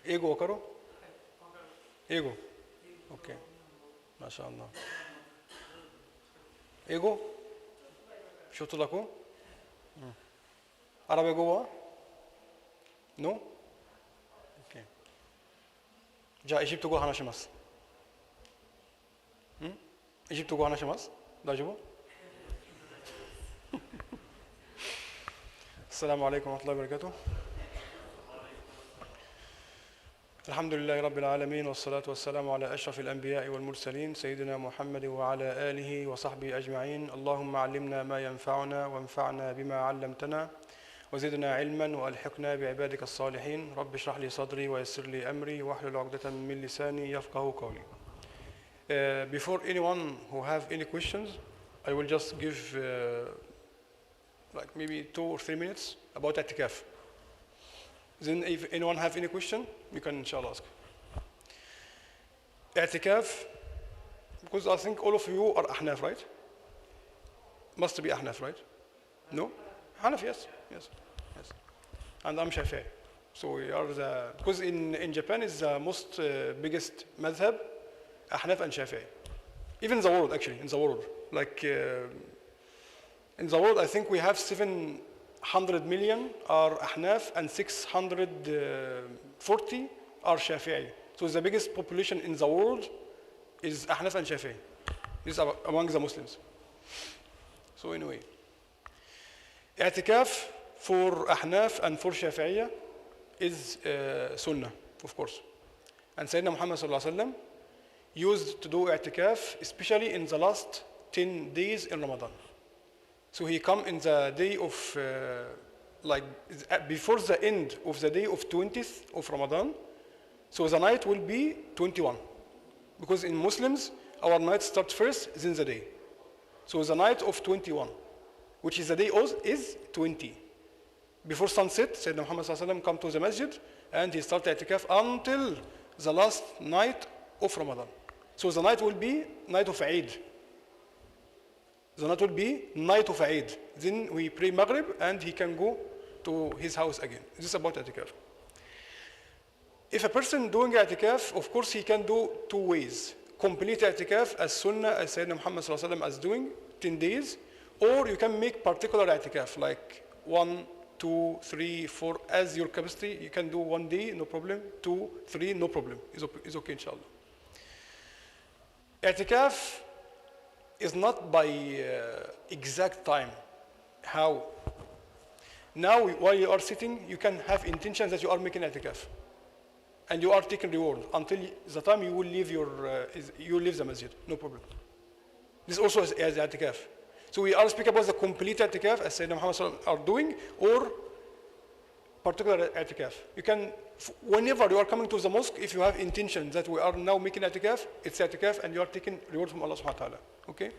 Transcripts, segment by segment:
ايجو وكرو. ايجو. اوكي. ما شاء الله. ايجو. شفتوا لكم؟ عربي جوا؟ نو؟ اوكي. جا ايجيبتو جوا هاناشيماس. ايجيبتو جوا هاناشيماس؟ داجبو؟ السلام عليكم ورحمة الله وبركاته. الحمد لله رب العالمين والصلاة والسلام على أشرف الأنبياء والمرسلين سيدنا محمد وعلى آله وصحبه أجمعين. اللهم علمنا ما ينفعنا وانفعنا بما علمتنا وزدنا علما وألحقنا بعبادك الصالحين. رب اشرح لي صدري ويسر لي أمري واحلل عقدة من لساني يفقه قولي. Before anyone who have any questions, I will just give like maybe 2 or 3 minutes about i'tikaf. Then if anyone have any question, you can inshallah ask. I'tikaf, because I think all of you are Ahnaf, right? Must be Ahnaf, right? No? Hanaf, yes. And I'm Shafi'i. So we are because in Japan is the most biggest madhab, Ahnaf and Shafi'i. Even in the world, actually, in the world. Like, in the world, I think we have 700 million are Ahnaf and 640 are Shafi'i. So the biggest population in the world is Ahnaf and Shafi'i. This is among the Muslims. So anyway, i'tikaf for Ahnaf and for Shafi'iyya is Sunnah, of course. And Sayyidina Muhammad sallallahu alaihi wasallam used to do i'tikaf, especially in the last 10 days in Ramadan. So he come in the day of, like before the end of the day of 20th of Ramadan. So the night will be 21. Because in Muslims, our night starts first, then the day. So the night of 21, which is the day is 20. Before sunset, Sayyidina Muhammad sallallahu alaihi wasallam come to the masjid and he started i'tikaf until the last night of Ramadan. So the night will be night of Eid. The night will be night of Eid. Then we pray Maghrib and he can go to his house again. This is about i'tikaf. If a person doing i'tikaf, of course he can do 2 ways. Complete i'tikaf as Sunnah as Sayyidina Muhammad sallallahu alaihi wasallam is doing 10 days, or you can make particular i'tikaf like 1, 2, 3, 4 as your capacity. You can do 1 day, no problem. 2, 3, no problem. It's okay, inshallah. I'tikaf is not by exact time. How? Now, while you are sitting, you can have intention that you are making i'tikaf, and you are taking reward until the time you will leave you leave the masjid. No problem. This also is i'tikaf. So we are speaking about the complete i'tikaf as Sayyidina Muhammad are doing, or particular i'tikaf. You can, whenever you are coming to the mosque, if you have intention that we are now making i'tikaf, it's i'tikaf and you are taking reward from Allah subhanahu wa ta'ala. Okay?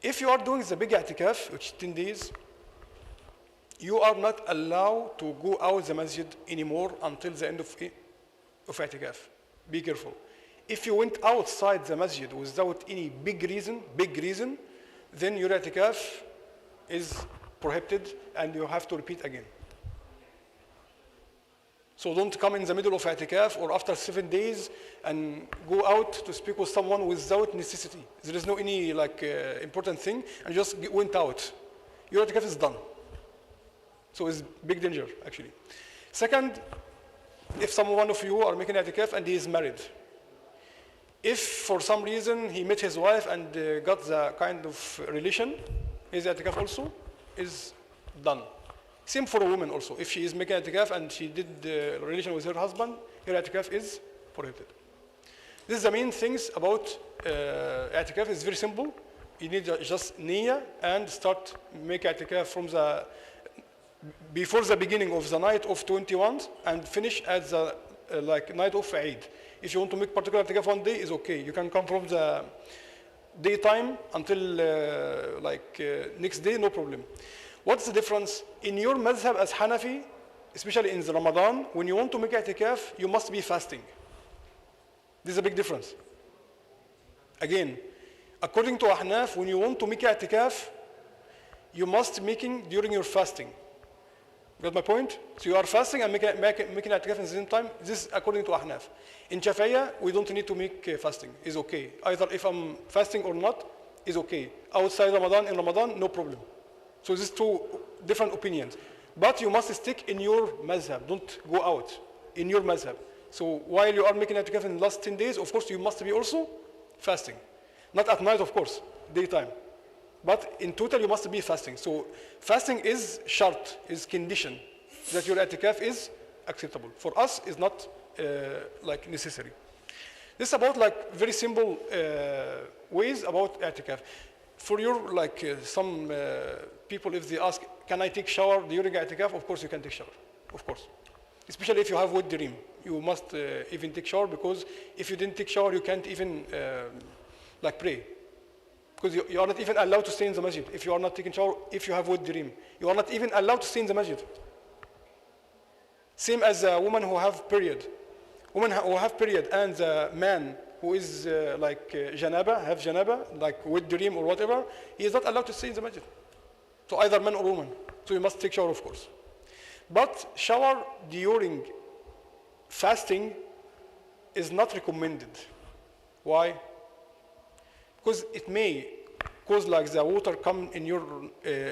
If you are doing the big i'tikaf, which is 10 days, you are not allowed to go out the masjid anymore until the end of i'tikaf. Be careful. If you went outside the masjid without any big reason, then your i'tikaf is prohibited and you have to repeat again. So don't come in the middle of i'tikaf or after 7 days and go out to speak with someone without necessity. There is no any important thing, and just went out. Your i'tikaf is done. So it's big danger actually. Second, if someone of you are making i'tikaf and he is married, if for some reason he met his wife and got the kind of relation, his i'tikaf also is done. Same for a woman also. If she is making i'tikaf and she did the relation with her husband, her i'tikaf is prohibited. This is the main things about i'tikaf. It's very simple. You need just niyyah and start make i'tikaf from before the beginning of the night of 21 and finish at the night of Eid. If you want to make particular i'tikaf 1 day, is okay. You can come from the daytime until next day, no problem. What's the difference? In your madhab as Hanafi, especially in the Ramadan, when you want to make i'tikaf, you must be fasting. This is a big difference. Again, according to Ahnaf, when you want to make i'tikaf, you must making during your fasting. Got my point? So you are fasting and making i'tikaf in the same time. This is according to Ahnaf. In Shafi'iyya, we don't need to make fasting. It's okay. Either if I'm fasting or not, is okay. Outside Ramadan, in Ramadan, no problem. So these two different opinions. But you must stick in your mazhab. Don't go out in your mazhab. So while you are making i'tikaf in the last 10 days, of course, you must be also fasting. Not at night, of course, daytime. But in total, you must be fasting. So fasting is shart, is condition that your i'tikaf is acceptable. For us, is not like necessary. This is about like very simple ways about i'tikaf. For your like some people, if they ask, can I take shower during i'tikaf? Of course, you can take shower. Of course. Especially if you have wet dream. You must even take shower, because if you didn't take shower, you can't even like pray. Because you are not even allowed to stay in the masjid if you are not taking shower. If you have wet dream, you are not even allowed to stay in the masjid. Same as a woman who have period. Women who have period and the man who is like janaba, like wet dream or whatever, he is not allowed to stay in the masjid. So either man or woman. So you must take shower, of course. But shower during fasting is not recommended. Why? Because it may cause like the water come in your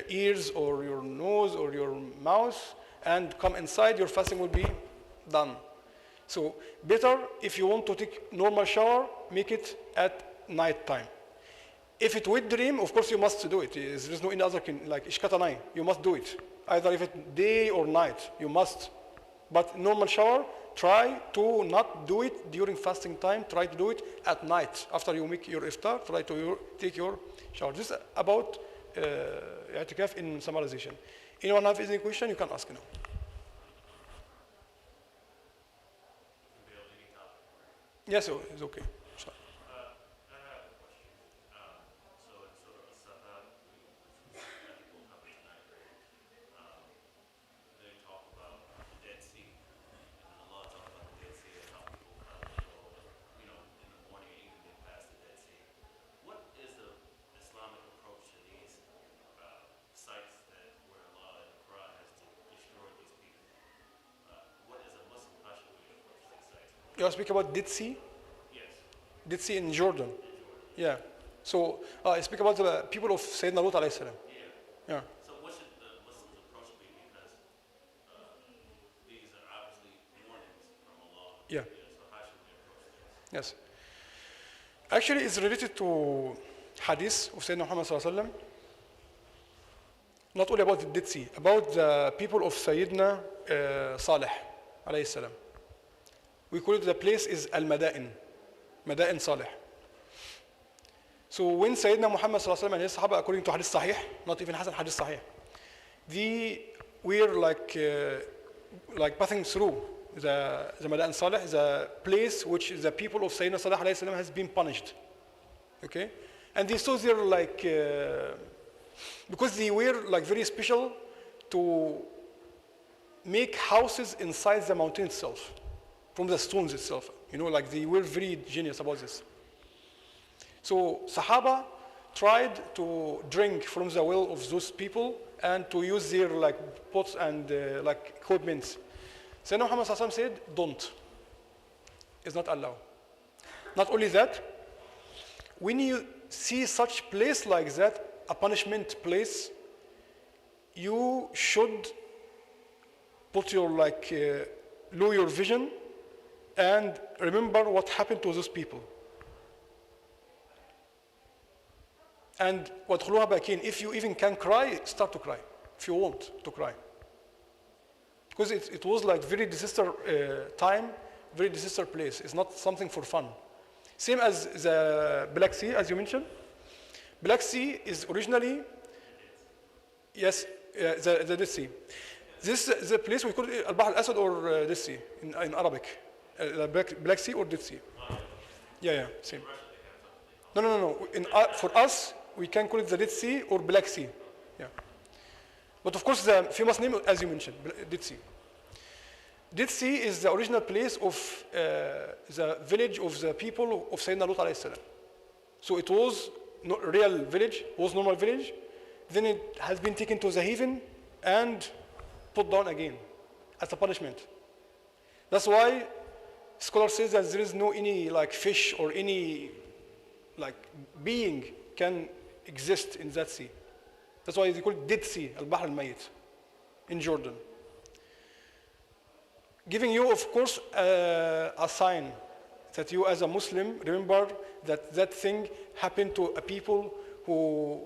ears or your nose or your mouth and come inside, your fasting will be done. So better, if you want to take normal shower, make it at night time. If it wet dream, of course you must do it. There is no any other like ishkatanai. You must do it. Either if it day or night, you must. But normal shower, try to not do it during fasting time. Try to do it at night. After you make your iftar, try to take your shower. This is about i'tikaf in summarization. Anyone have any question? You can ask now. Yes, it's okay. Sorry. I have a question. So it's sort of a Salah, people coming in ninth grade. They talk about the Dead Sea, and Allah talks about the Dead Sea and how people come and go, in the morning and even get past the Dead Sea. What is the Islamic approach to these sites where Allah in the Quran has destroyed these people? What is a Muslim? How should we approach these sites? You speak about Dead Sea? Yes. Dead Sea in Jordan. Yeah. So I speak about the people of Sayyidina Lut alayhi salam. Yeah. Yeah. So what should the Muslims approach be? Because these are obviously warnings from Allah. Yeah. So how should we approach this? Yes. Actually, it's related to hadith of Sayyidina Muhammad sallallahu alaihi wasallam. Not only about the Dead Sea, about the people of Sayyidina Salih alayhi salam. We call it, the place is Al-Mada'in, Mada'in Salih. So when Sayyidina Muhammad sallallahu alaihi wasallam and his Sahaba, according to hadith sahih, not even Hasan, hadith sahih, they were like passing through the Mada'in Salih, the place which the people of Sayyidina Salih alayhi salam has been punished. Okay? And they saw there because they were like very special to make houses inside the mountain itself, from the stones itself. Like they were very genius about this. So Sahaba tried to drink from the well of those people and to use their like pots and like equipment. Sayyidina Muhammad sallallahu alaihi wasallam said, don't. It's not allowed. Not only that, when you see such place like that, a punishment place, you should put your low your vision and remember what happened to those people. And وَادْخُلُوهَا بَاكِينَ, if you even can cry, start to cry, if you want to cry. Because it was like very disaster time, very disaster place. It's not something for fun. Same as the Black Sea, as you mentioned. Black Sea is originally, yes, the Dead Sea. This is the place we call it Al-Bahr al-Asad or Dead Sea in Arabic. Black Sea or Dead Sea. Yeah, same. No. For us, we can call it the Dead Sea or Black Sea. Yeah. But of course, the famous name, as you mentioned, Dead Sea. Dead Sea is the original place of the village of the people of Sayyidina Lut alayhi salam. So it was no real village, was normal village. Then it has been taken to the heaven and put down again as a punishment. That's why scholar says that there is no any like fish or any like being can exist in that sea. That's why they call it Dead Sea, Al-Bahr al-Mayit, in Jordan. Giving you, of course, a sign that you as a Muslim remember that that thing happened to a people who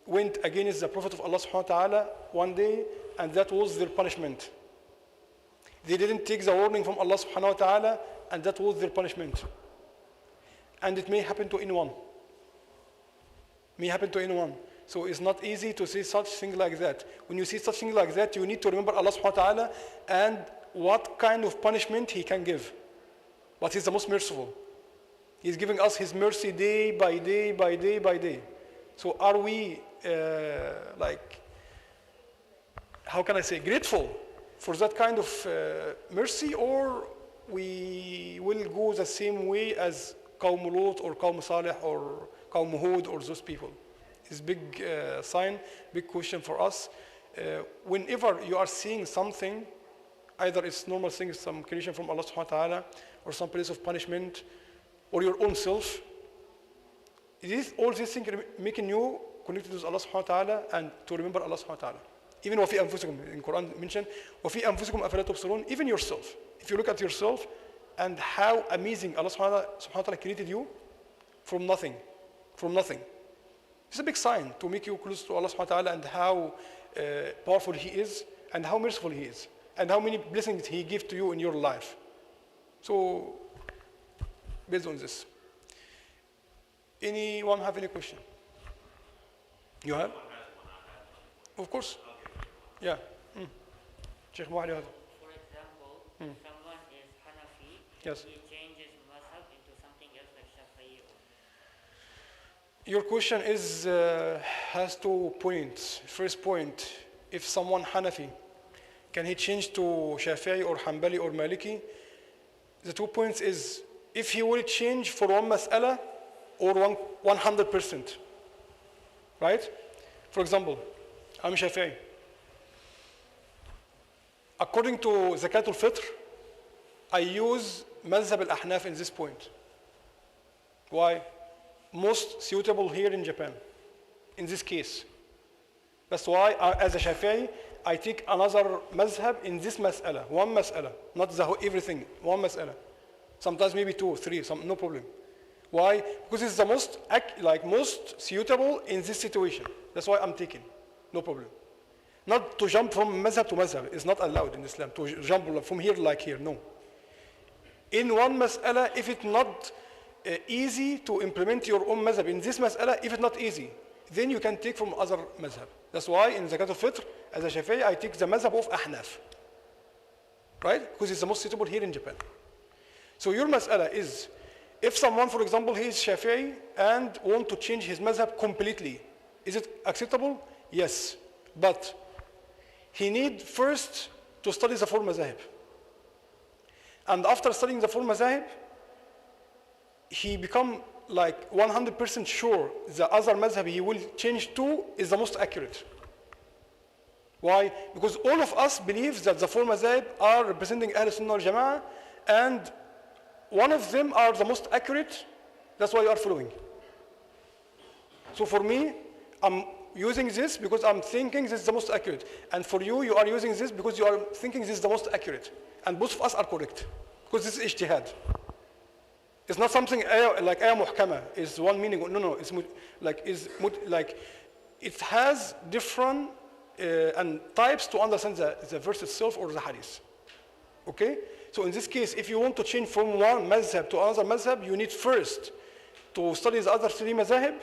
went against the Prophet of Allah subhanahu wa ta'ala one day, and that was their punishment. They didn't take the warning from Allah subhanahu wa ta'ala, and that was their punishment. And it may happen to anyone. May happen to anyone. So it's not easy to say such thing like that. When you see such thing like that, you need to remember Allah subhanahu wa ta'ala and what kind of punishment He can give. But He's the most merciful. He's giving us His mercy day by day by day by day. So are we how can I say, grateful for that kind of mercy, or we will go the same way as Qawm Lut or Qawm Salih or Qawm Hud or those people? It's a big sign, big question for us. Whenever you are seeing something, either it's normal thing, some creation from Allah subhanahu wa ta'ala, or some place of punishment, or your own self, all these things making you connected with Allah subhanahu wa ta'ala and to remember Allah subhanahu wa ta'ala. Even وَفِي أَنفُسِكُمْ, in Quran mentioned, وَفِي أَنفُسِكُمْ أَفَلَا تُبْصِرُونَ, even yourself. If you look at yourself and how amazing Allah subhanahu wa ta'ala created you from nothing. It's a big sign to make you close to Allah subhanahu wa ta'ala, and how powerful He is, and how merciful He is, and how many blessings He gives to you in your life. So, based on this, anyone have any question? You have? Of course. Yeah. Sheikh Muhammad. For example, if someone is Hanafi, Yes. he changes mazhab into something else like Shafi'i. Your question is has 2 points. First point, if someone Hanafi, can he change to Shafi'i or Hanbali or Maliki? The 2 points is if he will change for one mas'ala or 100%. Right? For example, I'm Shafi'i. According to Zakat al-Fitr, I use Mazhab al-Ahnaf in this point. Why? Most suitable here in Japan, in this case. That's why, as a Shafi'i, I take another Mazhab in this mas'ala, one mas'ala, not everything, one mas'ala. Sometimes maybe 2 or 3, no problem. Why? Because it's the most suitable in this situation. That's why I'm taking, no problem. Not to jump from mazhab to mazhab. It's not allowed in Islam to jump from here like here, no. In one mas'ala, if it's not easy to implement your own mazhab in this mas'ala, if it's not easy, then you can take from other mazhab. That's why in Zakat al-Fitr, as a Shafi'i, I take the mazhab of Ahnaf. Right? Because it's the most suitable here in Japan. So your mas'ala is, if someone, for example, he is Shafi'i and want to change his mazhab completely, is it acceptable? Yes. But he need first to study the 4 mazahib. And after studying the 4 mazahib, he become like 100% sure the other mazhab he will change to is the most accurate. Why? Because all of us believe that the 4 mazahib are representing Ahl Sunnah wal Jama'ah, and one of them are the most accurate. That's why you are following. So for me, I'm using this because I'm thinking this is the most accurate. And for you, you are using this because you are thinking this is the most accurate. And both of us are correct. Because this is ijtihad. It's not something like ayah muhkama is one meaning. No, it's it has different and types to understand the verse itself or the hadith. Okay? So in this case, if you want to change from one mazhab to another mazhab, you need first to study the other 3 mazahib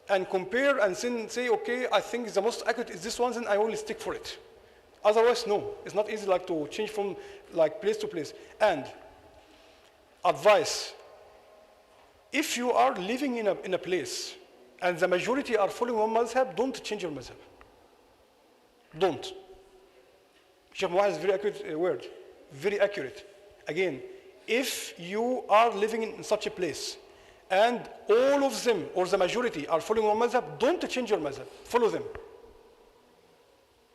and compare and then say, okay, I think the most accurate is this one, then I only stick for it. Otherwise, no. It's not easy like to change from like place to place. And advice, if you are living in a place and the majority are following one mazhab, don't change your mazhab. Don't. Sheikh Muhammad is very accurate word. Very accurate. Again, if you are living in such a place and all of them or the majority are following one mazhab, don't change your mazhab. Follow them.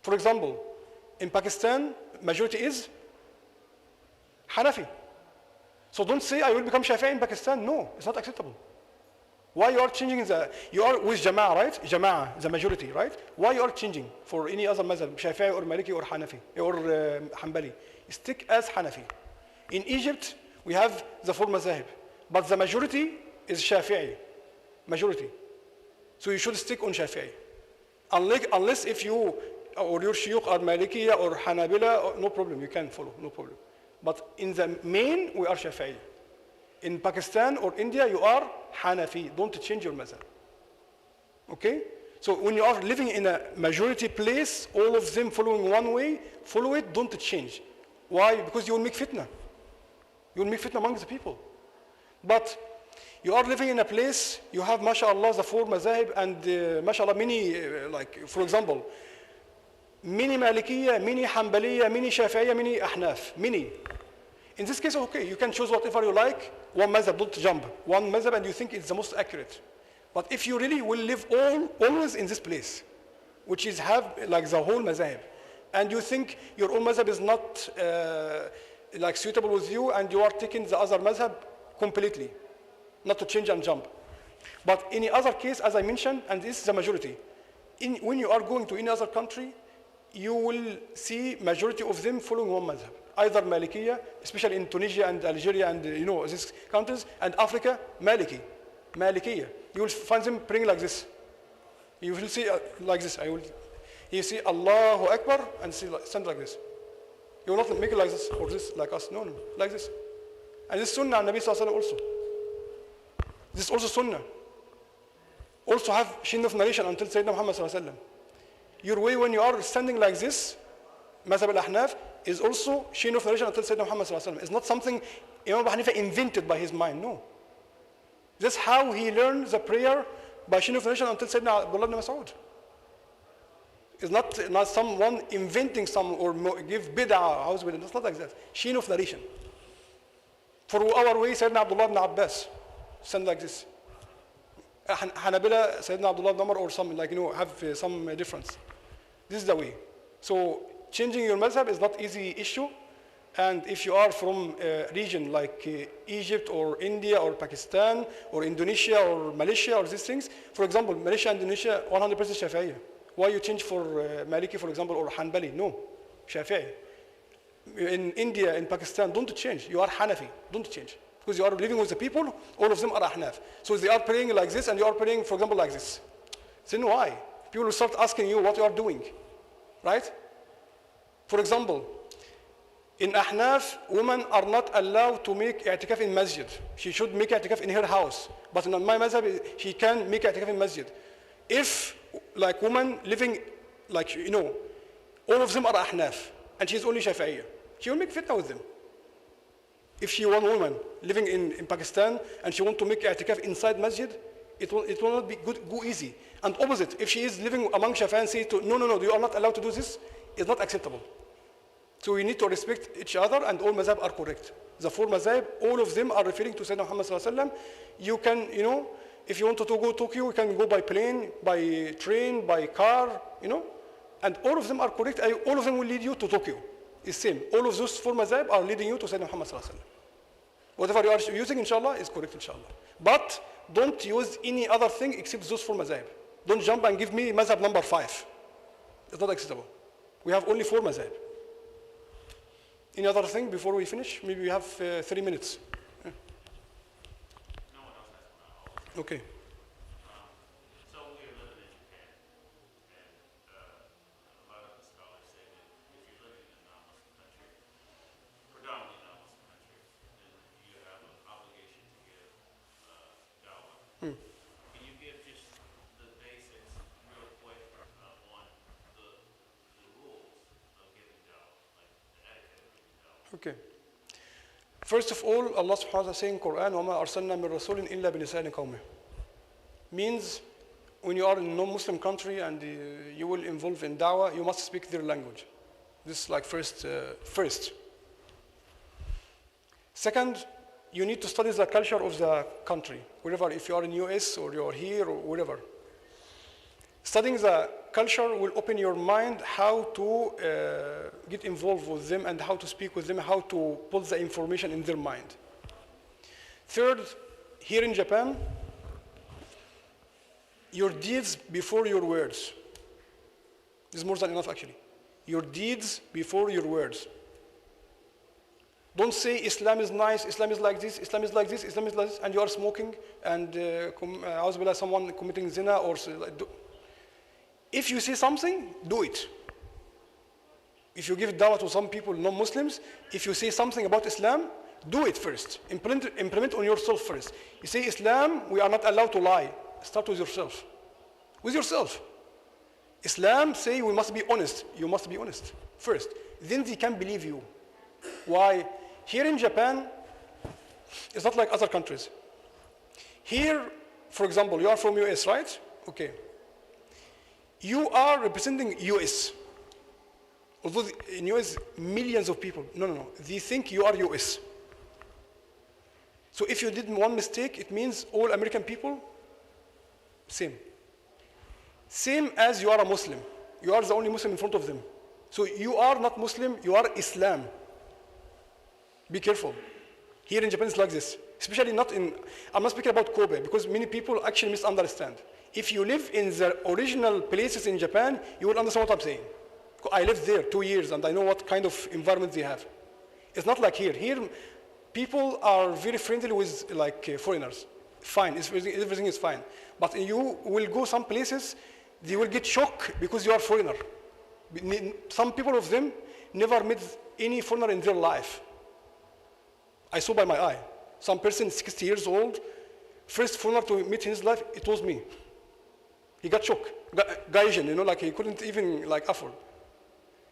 For example, In Pakistan, majority is Hanafi. So don't say I will become Shafi'i in Pakistan. No, it's not acceptable. Why you are changing you are with Jama'ah, right? Jama'ah, the majority, right? Why you are changing for any other mazhab, Shafi'i or Maliki or Hanafi or Hanbali? Stick as Hanafi. In Egypt, we have the four mazahib, but the majority is Shafi'i, majority. So you should stick on Shafi'i. Unless if you or your shuyukh are Malikiya or Hanabila, no problem, you can follow, no problem. But in the main, we are Shafi'i. In Pakistan or India, you are Hanafi. Don't change your mazhab. Okay? So when you are living in a majority place, all of them following one way, follow it, don't change. Why? Because you will make fitna. You will make fitna among the people. But you are living in a place, you have, mashallah, the four mazahib, and mashallah, many, like, for example, many Malikiyya, many Hanbaliyya, many Shafi'iyya, many Ahnaf, many. In this case, okay, you can choose whatever you like. One mazhab, don't jump. One mazhab, and you think it's the most accurate. But if you really will live always in this place, which is have like the whole mazhab, and you think your own mazhab is not like suitable with you, and you are taking the other mazhab completely, not to change and jump. But any other case, as I mentioned, and this is the majority, when you are going to any other country, you will see majority of them following one mazhab. Either Malikiyya, especially in Tunisia and Algeria and these countries, and Africa, Malikiyya. You will find them praying like this. You will see like this. You see Allahu Akbar and stand like this. You will not make it like this or this, like us. No, like this. And this Sunnah and Nabi Sallallahu Alaihi Wasallam also. This is also Sunnah. Also have chain of narration until Sayyidina Muhammad Sallallahu Alaihi Wasallam. Your way when you are standing like this, Mazhab al-Ahnaf, is also chain of narration until Sayyidina Muhammad Sallallahu Alaihi Wasallam. It's not something Imam Abu Hanifa invented by his mind, no. That's how he learned the prayer by chain of narration until Sayyidina Abdullah ibn Mas'ud. It's not someone inventing some or give bid'ah, house bid'ah. It's not like that. Chain of narration. For our way, Sayyidina Abdullah ibn Abbas stand like this. Hanabila, Sayyidina Abdullah ibn Umar, or some have some difference. This is the way. So changing your mazhab is not easy issue. And if you are from a region like Egypt or India or Pakistan or Indonesia or Malaysia or these things, for example, Malaysia and Indonesia, 100% Shafi'iyya. Why you change for Maliki, for example, or Hanbali? No, Shafi'i. In India, in Pakistan, don't change. You are Hanafi, don't change. Because you are living with the people, all of them are Ahnaf. So they are praying like this and you are praying, for example, like this. Then why? People will start asking you what you are doing, right? For example, in Ahnaf, women are not allowed to make i'tikaf in masjid. She should make i'tikaf in her house. But in my mazhab, she can make i'tikaf in masjid. If, like, woman living, like, all of them are Ahnaf, and she's only Shafi'iyya, she will make fitna with them. If she one woman living in Pakistan, and she want to make i'tikaf inside masjid, it will not be go easy. And opposite, if she is living among Shafi'i and say, no, you are not allowed to do this, it's not acceptable. So we need to respect each other, and all mazhab are correct. The four mazhab, all of them are referring to Sayyidina Muhammad Sallallahu Alaihi Wasallam. You can, if you want to go to Tokyo, you can go by plane, by train, by car, and all of them are correct. All of them will lead you to Tokyo. It's same. All of those four mazhab are leading you to Sayyidina Muhammad Sallallahu Alaihi Wasallam. Whatever you are using, inshallah, is correct, inshallah. But don't use any other thing except those four mazhab. Don't jump and give me mazhab number 5. It's not acceptable. We have only 4 mazhab. Any other thing before we finish? Maybe we have 3 minutes. No one else has one. Okay. So we are living in Japan, and a lot of the scholars say that if you're living in a non-Muslim country, predominantly non-Muslim country, then you have an obligation to give dawah. Can you give just the basics real quick on the rules of giving dawah, like the etiquette of giving dawah? Okay. First of all, Allah subhanahu wa ta'ala saying in Quran, وَمَا أَرْسَلْنَا مِن رَسُولٍ إِلَّا بِلِسَانِ قَوْمِهِ. Means when you are in a non-Muslim country and you will involve in da'wah, you must speak their language. This is like first. Second, you need to study the culture of the country, wherever, if you are in US or you are here or wherever. Studying the culture will open your mind how to get involved with them and how to speak with them, how to put the information in their mind. Third, here in Japan, your deeds before your words. This is more than enough, actually. Your deeds before your words. Don't say Islam is nice, Islam is like this, Islam is like this, Islam is like this, and you are smoking and someone committing zina or if you say something, do it. If you give dawah to some people, non-Muslims, if you say something about Islam, do it first. Implement on yourself first. You say Islam, we are not allowed to lie. Start with yourself. With yourself. Islam say we must be honest. You must be honest first. Then they can believe you. Why? Here in Japan, it's not like other countries. Here, for example, you are from US, right? Okay. You are representing US. Although in US, millions of people. No. They think you are US. So if you did one mistake, it means all American people, same. Same as you are a Muslim. You are the only Muslim in front of them. So you are not Muslim, you are Islam. Be careful. Here in Japan, it's like this. Especially not in, I'm not speaking about Kobe, because many people actually misunderstand. If you live in the original places in Japan, you will understand what I'm saying. I lived there 2 years, and I know what kind of environment they have. It's not like here. Here, people are very friendly with foreigners. Fine, everything is fine. But you will go some places, they will get shocked because you are foreigner. Some people of them never met any foreigner in their life. I saw by my eye. Some person 60 years old, first foreigner to meet in his life, it was me. He got shocked. Gaijin, he couldn't even afford.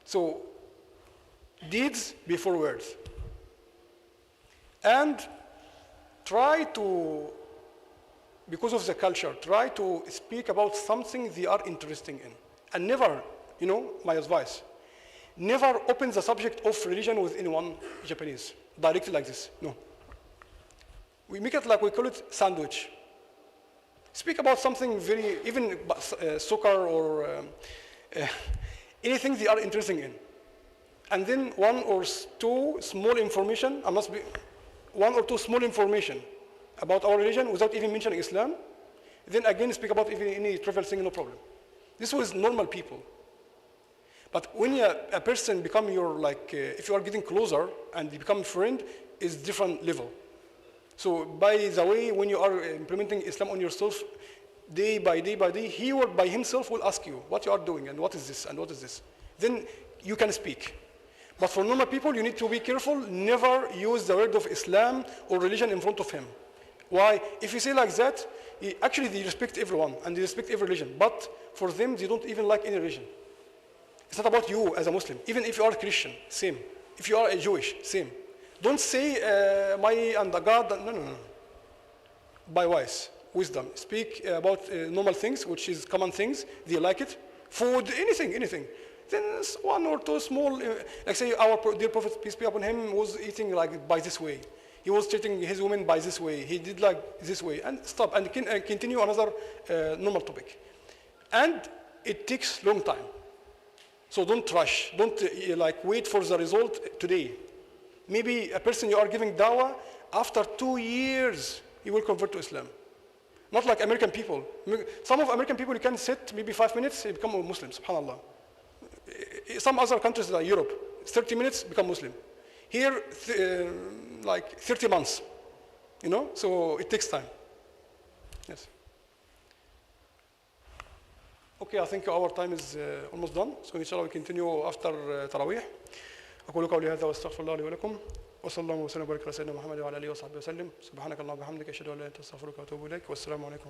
So, deeds before words. And try to, because of the culture, try to speak about something they are interested in. And never, my advice, never open the subject of religion with anyone Japanese, directly like this, no. We make it we call it sandwich. Speak about something very, even soccer or anything they are interested in. And then one or two small information about our religion without even mentioning Islam. Then again speak about even any trivial thing, no problem. This was normal people. But when a person become your, if you are getting closer and you become a friend, is different level. So by the way, when you are implementing Islam on yourself, day by day, he will by himself will ask you what you are doing and what is this and what is this. Then you can speak. But for normal people, you need to be careful, never use the word of Islam or religion in front of him. Why? If you say like that, actually they respect everyone and they respect every religion. But for them, they don't even like any religion. It's not about you as a Muslim. Even if you are a Christian, same. If you are a Jewish, same. Don't say my and God, no. By wise, wisdom. Speak about normal things, which is common things. They like it. Food, anything. Then one or two small, say our dear Prophet, peace be upon him, was eating by this way. He was treating his women by this way. He did this way. And stop and continue another normal topic. And it takes long time. So don't rush. Don't wait for the result today. Maybe a person you are giving dawah, after 2 years, he will convert to Islam. Not like American people. Some of American people, you can sit maybe 5 minutes, they become a Muslim, subhanAllah. Some other countries like Europe, 30 minutes, become Muslim. Here, 30 months, so it takes time. Yes. Okay, I think our time is almost done. So inshallah we continue after Tarawih. أقول قولي هذا واستغفر الله لي ولكم وصلى الله وسلم وبارك على سيدنا محمد وعلى آله وصحبه وسلم سبحانك اللهم وبحمدك أشهد أن لا إله إلا أنت أستغفرك وأتوب إليك والسلام عليكم